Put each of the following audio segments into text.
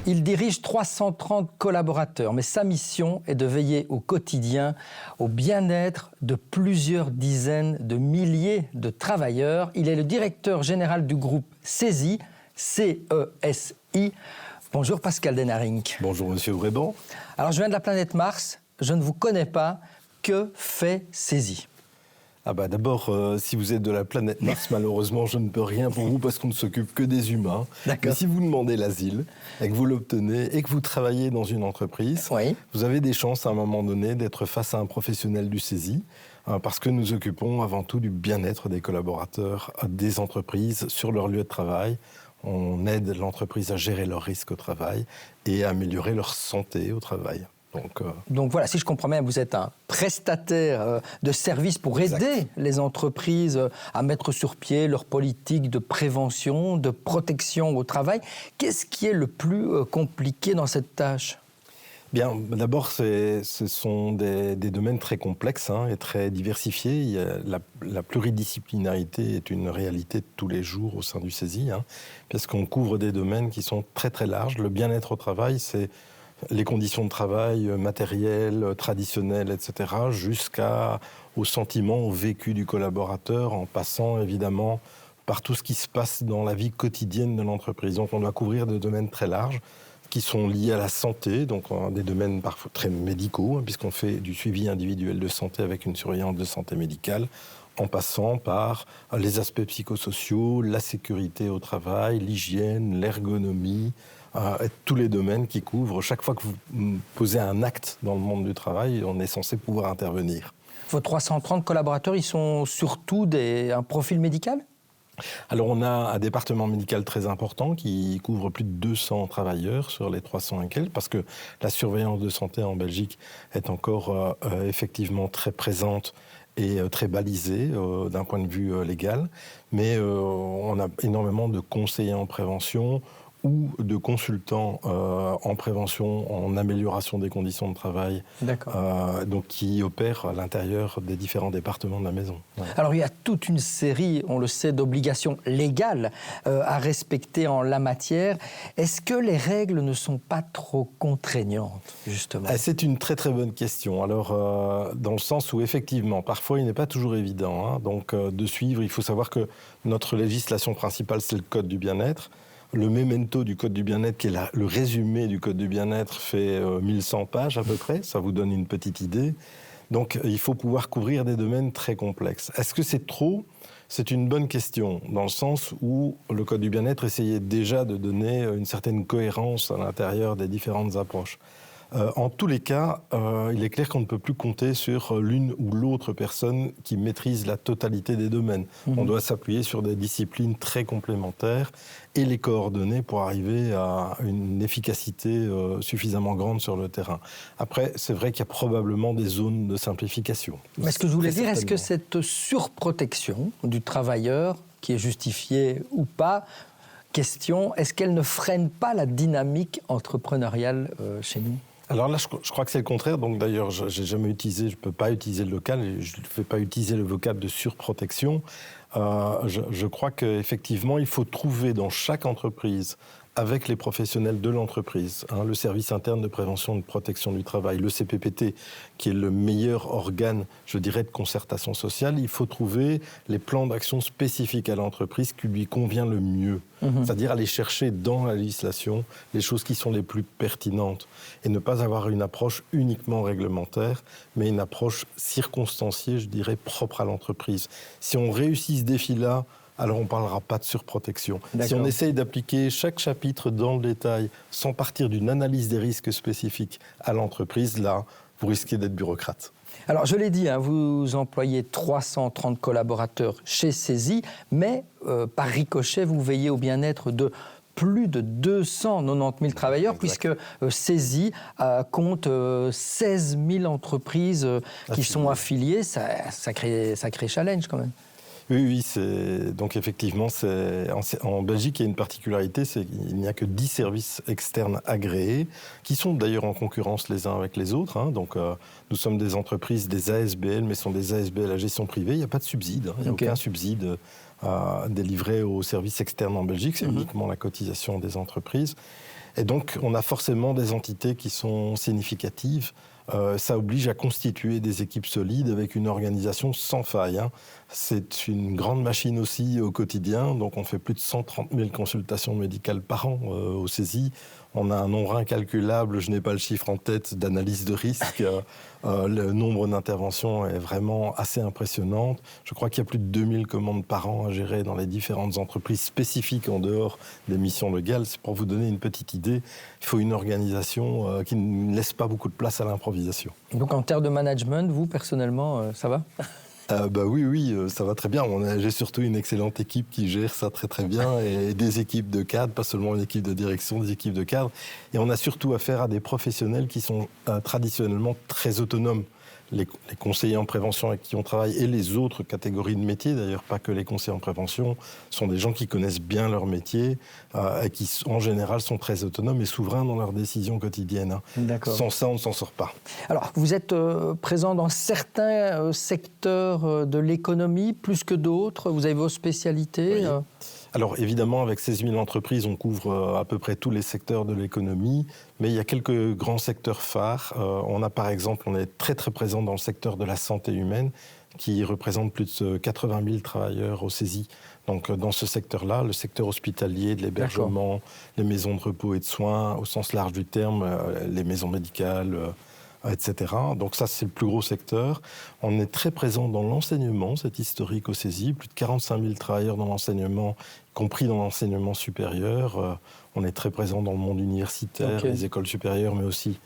Il dirige 330 collaborateurs, mais sa mission est de veiller au quotidien au bien-être de plusieurs dizaines de milliers de travailleurs. Il est le directeur général du groupe CESI, C-E-S-I. Bonjour Pascal Denarinck. Bonjour Monsieur Bréban. Alors je viens de la planète Mars, je ne vous connais pas. Que fait CESI ? D'abord, si vous êtes de la planète Mars, malheureusement, je ne peux rien pour vous parce qu'on ne s'occupe que des humains. D'accord. Mais si vous demandez l'asile et que vous l'obtenez et que vous travaillez dans une entreprise, oui. Vous avez des chances à un moment donné d'être face à un professionnel du CESI parce que nous occupons avant tout du bien-être des collaborateurs des entreprises sur leur lieu de travail. On aide l'entreprise à gérer leurs risques au travail et à améliorer leur santé au travail. Donc voilà, si je comprends bien, vous êtes un prestataire de services pour aider les entreprises à mettre sur pied leur politique de prévention, de protection au travail. Qu'est-ce qui est le plus compliqué dans cette tâche ? Bien, d'abord, ce sont des domaines très complexes et très diversifiés. La pluridisciplinarité est une réalité de tous les jours au sein du CESI, parce qu'on couvre des domaines qui sont très très larges. Le bien-être au travail, c'est les conditions de travail matérielles, traditionnelles, etc., jusqu'au sentiment, au vécu du collaborateur, en passant évidemment par tout ce qui se passe dans la vie quotidienne de l'entreprise. Donc on doit couvrir des domaines très larges qui sont liés à la santé, donc des domaines parfois très médicaux, puisqu'on fait du suivi individuel de santé avec une surveillance de santé médicale, en passant par les aspects psychosociaux, la sécurité au travail, l'hygiène, l'ergonomie, tous les domaines qui couvrent. Chaque fois que vous posez un acte dans le monde du travail, on est censé pouvoir intervenir. Vos 330 collaborateurs, ils sont surtout un profil médical ? Alors on a un département médical très important qui couvre plus de 200 travailleurs sur les 300 et quelques, parce que la surveillance de santé en Belgique est encore effectivement très présente et très balisée d'un point de vue légal. Mais on a énormément de conseillers en prévention ou de consultants en prévention, en amélioration des conditions de travail, donc qui opèrent à l'intérieur des différents départements de la maison. Ouais. Alors il y a toute une série, on le sait, d'obligations légales à respecter en la matière. Est-ce que les règles ne sont pas trop contraignantes, justement ? C'est une très très bonne question. Alors, dans le sens où effectivement, parfois il n'est pas toujours évident de suivre. Il faut savoir que notre législation principale, c'est le Code du bien-être. Le memento du Code du bien-être, qui est le résumé du Code du bien-être, fait 1100 pages à peu près. Ça vous donne une petite idée. Donc, il faut pouvoir couvrir des domaines très complexes. Est-ce que c'est trop ? C'est une bonne question, dans le sens où le Code du bien-être essayait déjà de donner une certaine cohérence à l'intérieur des différentes approches. En tous les cas, il est clair qu'on ne peut plus compter sur l'une ou l'autre personne qui maîtrise la totalité des domaines. On doit s'appuyer sur des disciplines très complémentaires et les coordonner pour arriver à une efficacité suffisamment grande sur le terrain. Après, c'est vrai qu'il y a probablement des zones de simplification. Mais ce que je voulais dire, est-ce que cette surprotection du travailleur, qui est justifiée ou pas, est-ce qu'elle ne freine pas la dynamique entrepreneuriale chez nous ? Alors là, je crois que c'est le contraire. Donc d'ailleurs, je ne peux pas utiliser le local, et je ne fais pas utiliser le vocable de surprotection. Je crois qu'effectivement, il faut trouver dans chaque entreprise, avec les professionnels de l'entreprise, le service interne de prévention et de protection du travail, le CPPT, qui est le meilleur organe, je dirais, de concertation sociale, il faut trouver les plans d'action spécifiques à l'entreprise qui lui convient le mieux. C'est-à-dire aller chercher dans la législation les choses qui sont les plus pertinentes et ne pas avoir une approche uniquement réglementaire, mais une approche circonstanciée, je dirais, propre à l'entreprise. Si on réussit ce défi-là, alors on ne parlera pas de surprotection. Si on essaye d'appliquer chaque chapitre dans le détail, sans partir d'une analyse des risques spécifiques à l'entreprise, là, vous risquez d'être bureaucrate. Alors, je l'ai dit, vous employez 330 collaborateurs chez CESI, mais par ricochet, vous veillez au bien-être de plus de 290 000 travailleurs, puisque CESI compte 16 000 entreprises qui sont affiliées. Ça crée challenge quand même. Oui, donc effectivement, en Belgique, il y a une particularité, c'est qu'il n'y a que 10 services externes agréés, qui sont d'ailleurs en concurrence les uns avec les autres. Donc, nous sommes des entreprises, des ASBL, mais ce sont des ASBL à gestion privée. Il n'y a pas de subside, il n'y a aucun subside délivrés aux services externes en Belgique, c'est uniquement la cotisation des entreprises. Et donc, on a forcément des entités qui sont significatives. Ça oblige à constituer des équipes solides avec une organisation sans faille. C'est une grande machine aussi au quotidien. Donc, on fait plus de 130 000 consultations médicales par an au CESI. On a un nombre incalculable, je n'ai pas le chiffre en tête, d'analyses de risque. Le nombre d'interventions est vraiment assez impressionnant. Je crois qu'il y a plus de 2000 commandes par an à gérer dans les différentes entreprises spécifiques en dehors des missions légales. C'est pour vous donner une petite idée. Il faut une organisation qui ne laisse pas beaucoup de place à l'improvisation. Donc en termes de management, vous, personnellement, ça va ? Oui, ça va très bien. J'ai surtout une excellente équipe qui gère ça très très bien et des équipes de cadres, pas seulement une équipe de direction, des équipes de cadres. Et on a surtout affaire à des professionnels qui sont traditionnellement très autonomes. Les conseillers en prévention avec qui on travaille et les autres catégories de métiers, d'ailleurs pas que les conseillers en prévention, sont des gens qui connaissent bien leur métier et qui en général sont très autonomes et souverains dans leurs décisions quotidiennes. D'accord. Sans ça, on ne s'en sort pas. Alors, vous êtes présent dans certains secteurs de l'économie plus que d'autres. Vous avez vos spécialités. Oui. Alors évidemment, avec 16 000 entreprises, on couvre à peu près tous les secteurs de l'économie, mais il y a quelques grands secteurs phares. On est très très présent dans le secteur de la santé humaine, qui représente plus de 80 000 travailleurs au CESI. Donc dans ce secteur-là, le secteur hospitalier, de l'hébergement, les maisons de repos et de soins, au sens large du terme, les maisons médicales, etc. Donc ça, c'est le plus gros secteur. On est très présent dans l'enseignement, c'est historique au CESI. Plus de 45 000 travailleurs dans l'enseignement, y compris dans l'enseignement supérieur. On est très présent dans le monde universitaire, les écoles supérieures, mais aussi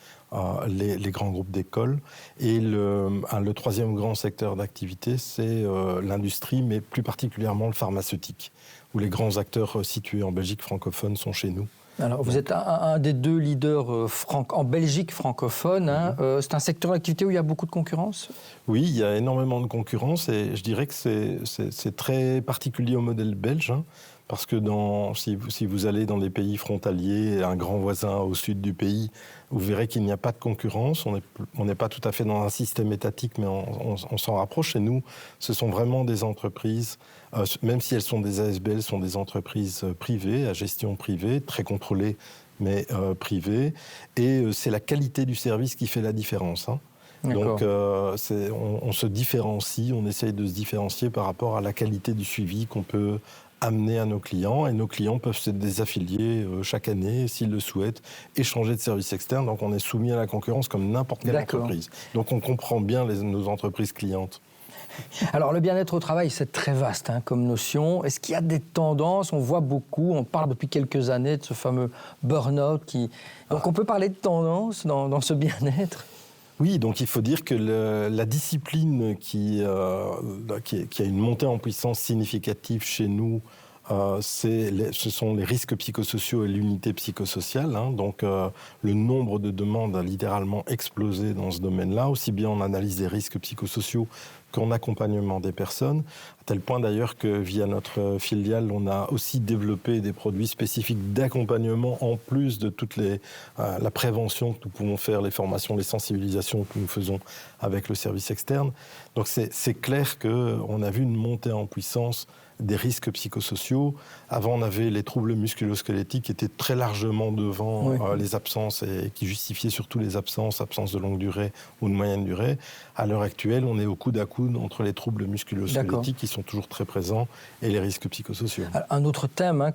les grands groupes d'écoles. Et le troisième grand secteur d'activité, c'est l'industrie, mais plus particulièrement le pharmaceutique, où les grands acteurs situés en Belgique francophone sont chez nous. Alors, vous êtes un des deux leaders en Belgique francophone. C'est un secteur d'activité où il y a beaucoup de concurrence ? Oui, il y a énormément de concurrence et je dirais que c'est très particulier au modèle belge. Parce que si vous allez dans des pays frontaliers, un grand voisin au sud du pays, vous verrez qu'il n'y a pas de concurrence. On n'est pas tout à fait dans un système étatique, mais on s'en rapproche. Et nous, ce sont vraiment des entreprises, même si elles sont des ASBL, sont des entreprises privées, à gestion privée, très contrôlées, mais privées. Et c'est la qualité du service qui fait la différence. Donc on se différencie, on essaye de se différencier par rapport à la qualité du suivi qu'on peut amener à nos clients, et nos clients peuvent se désaffilier chaque année, s'ils le souhaitent, et changer de service externe. Donc on est soumis à la concurrence comme n'importe quelle entreprise. Donc on comprend bien nos entreprises clientes. Alors le bien-être au travail, c'est très vaste comme notion. Est-ce qu'il y a des tendances ? On voit beaucoup, on parle depuis quelques années de ce fameux burn-out. Donc on peut parler de tendance dans ce bien-être ? Oui, donc il faut dire que la discipline qui a une montée en puissance significative chez nous, ce sont les risques psychosociaux et l'unité psychosociale. Donc le nombre de demandes a littéralement explosé dans ce domaine-là, aussi bien en analyse des risques psychosociaux qu'en accompagnement des personnes, à tel point d'ailleurs que via notre filiale, on a aussi développé des produits spécifiques d'accompagnement en plus de toute la prévention que nous pouvons faire, les formations, les sensibilisations que nous faisons avec le service externe. Donc c'est clair qu'on a vu une montée en puissance des risques psychosociaux. Avant, on avait les troubles musculo-squelettiques qui étaient très largement devant les absences et qui justifiaient surtout les absences de longue durée ou de moyenne durée. À l'heure actuelle, on est au coude à coude entre les troubles musculo-squelettiques qui sont toujours très présents et les risques psychosociaux. Un autre thème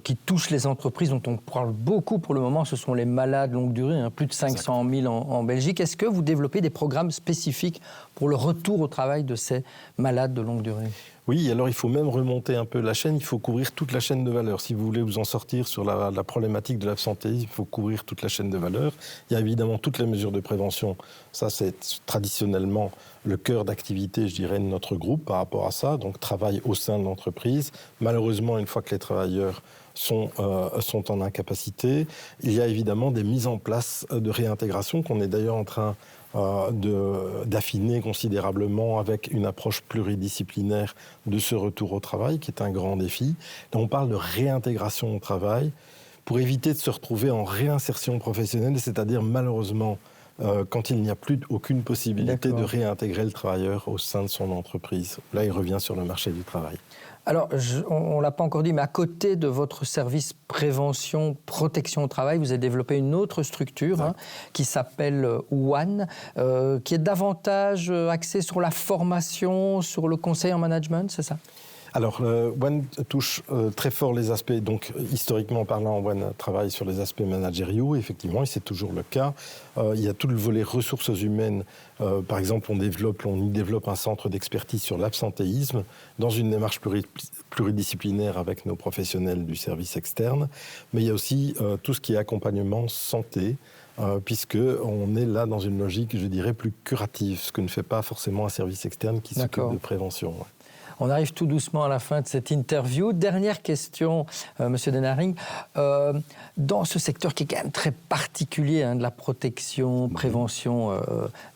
qui touche les entreprises, dont on parle beaucoup pour le moment, ce sont les malades longue durée, plus de 500 000 en Belgique. Est-ce que vous développez des programmes spécifiques pour le retour au travail de ces malades de longue durée ? Oui, alors il faut même remonter un peu la chaîne, il faut couvrir toute la chaîne de valeur. Si vous voulez vous en sortir sur la problématique de l'absentéisme, il faut couvrir toute la chaîne de valeur. Il y a évidemment toutes les mesures de prévention. Ça, c'est traditionnellement le cœur d'activité, je dirais, de notre groupe par rapport à ça. Donc, travail au sein de l'entreprise. Malheureusement, une fois que les travailleurs sont en incapacité, il y a évidemment des mises en place de réintégration qu'on est d'ailleurs en train d'affiner considérablement avec une approche pluridisciplinaire de ce retour au travail, qui est un grand défi. Donc on parle de réintégration au travail pour éviter de se retrouver en réinsertion professionnelle, c'est-à-dire malheureusement quand il n'y a plus aucune possibilité de réintégrer le travailleur au sein de son entreprise. Là, il revient sur le marché du travail. Alors, on ne l'a pas encore dit, mais à côté de votre service prévention, protection au travail, vous avez développé une autre structure qui s'appelle One, qui est davantage axée sur la formation, sur le conseil en management, c'est ça ? Alors, One touche très fort les aspects, donc historiquement parlant, One travaille sur les aspects managériaux, effectivement, et c'est toujours le cas. Il y a tout le volet ressources humaines. Par exemple, on y développe un centre d'expertise sur l'absentéisme dans une démarche pluridisciplinaire avec nos professionnels du service externe. Mais il y a aussi tout ce qui est accompagnement santé, puisqu'on est là dans une logique, je dirais, plus curative, ce que ne fait pas forcément un service externe qui s'occupe de prévention. On arrive tout doucement à la fin de cette interview. Dernière question, Monsieur Denaring. Dans ce secteur qui est quand même très particulier, de la protection, prévention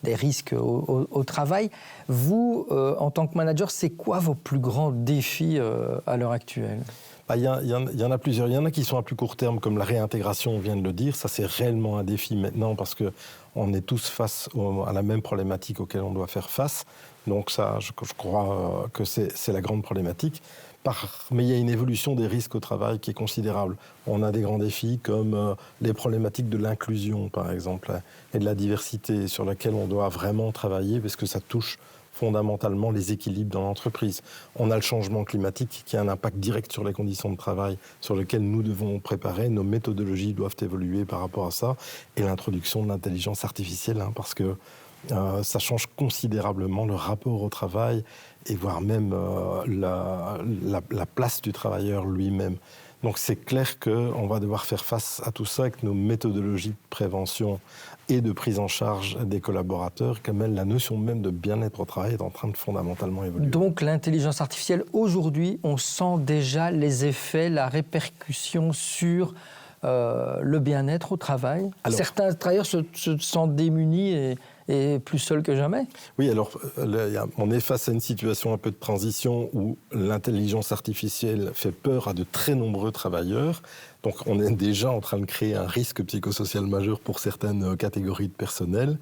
des risques au travail, vous, en tant que manager, c'est quoi vos plus grands défis à l'heure actuelle ? Il y en a plusieurs. Il y en a qui sont à plus court terme, comme la réintégration, on vient de le dire. Ça, c'est réellement un défi maintenant parce qu'on est tous face à la même problématique auquel on doit faire face. Donc ça, je crois que c'est la grande problématique. Mais il y a une évolution des risques au travail qui est considérable. On a des grands défis comme les problématiques de l'inclusion, par exemple, et de la diversité, sur laquelle on doit vraiment travailler parce que ça touche fondamentalement les équilibres dans l'entreprise. On a le changement climatique qui a un impact direct sur les conditions de travail sur lesquelles nous devons préparer. Nos méthodologies doivent évoluer par rapport à ça. Et l'introduction de l'intelligence artificielle, parce que ça change considérablement le rapport au travail et voire même la place du travailleur lui-même. Donc c'est clair qu'on va devoir faire face à tout ça avec nos méthodologies de prévention et de prise en charge des collaborateurs, quand même la notion même de bien-être au travail est en train de fondamentalement évoluer. Donc l'intelligence artificielle, aujourd'hui, on sent déjà les effets, la répercussion sur le bien-être au travail. Alors, certains travailleurs se sentent démunis et plus seuls que jamais. Oui, alors on est face à une situation un peu de transition où l'intelligence artificielle fait peur à de très nombreux travailleurs. Donc on est déjà en train de créer un risque psychosocial majeur pour certaines catégories de personnel.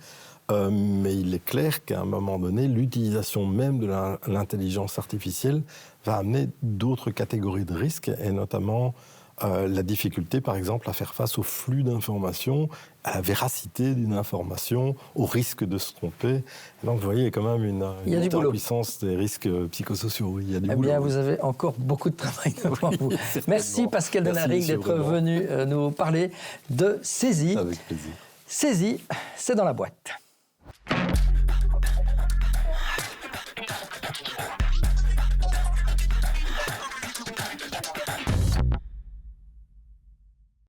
Mais il est clair qu'à un moment donné, l'utilisation même de l'intelligence artificielle va amener d'autres catégories de risques, et notamment la difficulté, par exemple, à faire face au flux d'informations, à la véracité d'une information, au risque de se tromper. Et donc, vous voyez, il y a quand même une montée en puissance des risques psychosociaux. Il y a du boulot. Vous avez encore beaucoup de travail devant vous. Merci Pascal Denaring d'être venu nous parler de CESI. Avec plaisir. CESI, c'est dans la boîte.